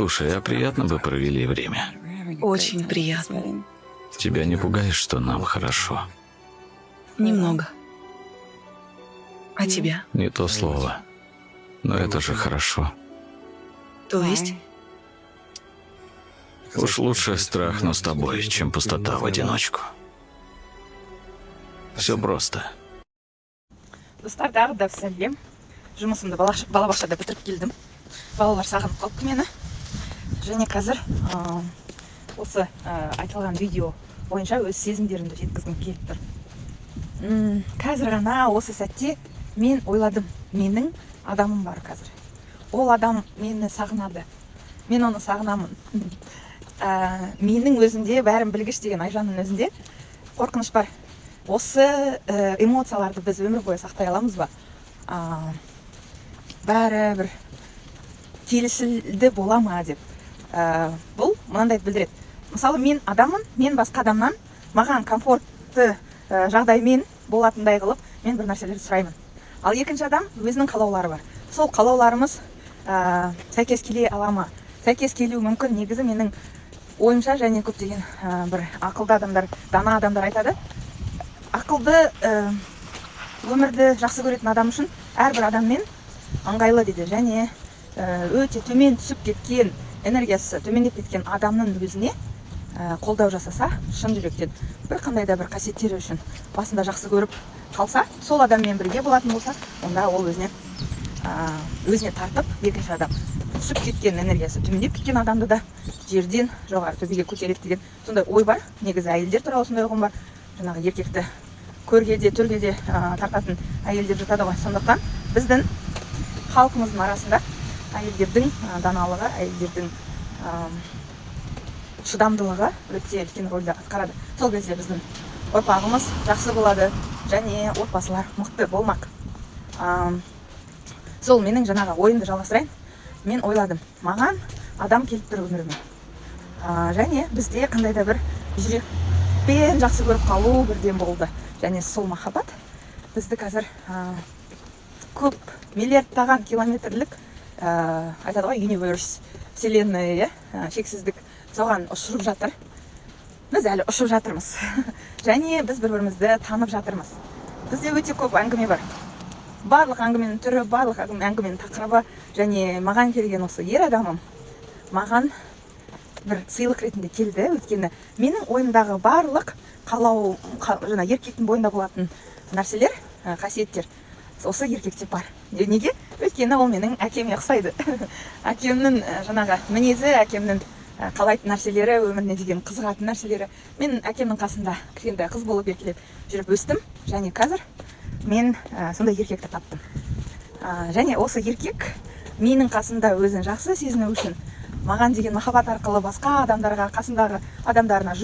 Слушай, а приятно бы провели время? Очень приятно. Тебя не пугает, что нам хорошо? Немного. А тебя? Не то слово. Но это же хорошо. То есть? Уж лучше страх, но с тобой, чем пустота в одиночку. Все просто. Достар, тағы да сәлем. Жұмысымды балабақшада бітіріп келдім. Балалар сағынып қалыпты мені. Және қазір осы айтылған видео бойынша өз сезімдерімді жеткізгім келіп тұр. Қазір ғана осы сәтте мен ойладым, менің адамым бар қазір. Ол адам мені сағынады. Мен оны сағынамын. Менің өзінде бәрін білгіш деген Айжанның өзінде қорқыныш бар. Осы эмоцияларды біз өмір бойы сақтай аламыз ба? Бәрі бір келісілді бола ма деп. Бұл мынандай білдіреді. Мысалы, мен адамын, мен басқа адамнан маған комфортты жағдаймен болатындай қылып, мен бір нәрселерді сұраймын. Ал екінші адам өзінің қалаулары бар. Сол қалауларымыз сәйкес келе ала ма? Сәйкес келуі мүмкін. Негізі менің ойымша және көптеген бір ақылды адамдар, дана адамдар айтады. Ақылды өмірді жақсы көретін адам үшін әрбір адаммен ыңғайлы дейді. Және өте төмен түсіп кеткен, энергиясы төмендеп кеткен адамның өзіне қолдау жасаса, шын жүректен бір қандай да бір қасиеттері үшін басында жақсы көріп қалса, сол адаммен бірге болатын болса, онда ол өзіне тартып, екінші адам түсіп кеткен, энергиясы төмендеп кеткен адамды да жерден жоғары төбеге көтереді деген сондай ой бар. Негізі әйелдер туралы сондай ұғым бар. Жаңағы еркекті көрге де төрге де тартатын әйелдер жатады ғой. Сондықтан біздің халқымыздың арасында әйелдердің даналығы, әйелдердің шыдамдылығы өте үлкен рөлді атқарады. Сол кезде біздің ұрпағымыз жақсы болады және отбасылар мықты болмақ. Сол менің жаңағы ойымды жалғастырайын. Мен ойладым, маған адам келіп тұр өміріме. Және бізде қандай да бір жүрекпен жақсы көріп қалу бірден болды. Және сол махаббат бізді қазір көп миллиардтаған километрлік айтады ғой, универс, вселенная, шексіздік соған ұшырып жатыр. Біз әлі ұшып жатырмыз. Және біз бір-бірімізді танып жатырмыз. Бізде өте көп әңгіме бар. Барлық әңгіменің түрі, барлық әңгіменің тақырыбы, және маған келген осы ер адамым маған бір сыйлық ретінде келді. Өйткені менің ойымдағы барлық қалау, жаңа еркектің бойында болатын нәрселер, қасиеттер осы еркекте бар. Неге? Өйткені ол менің әкеме ұқсайды. Әкемнің жаңағы мінезі, әкемнің қалайтын нәрселері, өміріне деген қызығатын нәрселері. Мен әкемнің қасында кішкентай қыз болып еркелеп жүріп өстім, және қазір мен сондай еркекті таптым. Және осы еркек менің қасында өзін жақсы сезіну үшін маған деген махаббат арқылы басқа адамдарға, қасындағы адамдарына,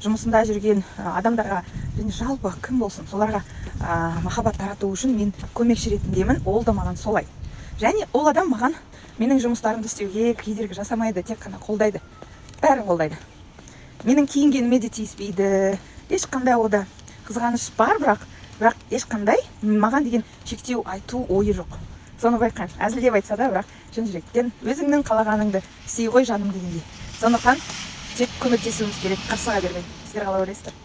жұмысында жүрген адамдарға, және жалпы кім болсын, соларға махаббат тарату үшін мен көмекші ретіндемін. Ол да маған солай. Және ол адам маған менің жұмыстарымды істеуге кедергі жасамайды, тек қана қолдайды. Бәрін қолдайды. Менің киінгеніме де тиіспейді. Ешқандай ода қызғаныш бар, бірақ ешқандай маған деген шектеу айту ойы жоқ. Соны байқаймын. Әзілдеп айтса да, бірақ шын жүректен өзіңнің қалағаныңды істей ғой жаным дегендей. Сондықтан тек көмектесуіміз керек, қарсыға бермей. Сіздер қалай ойлайсыздар?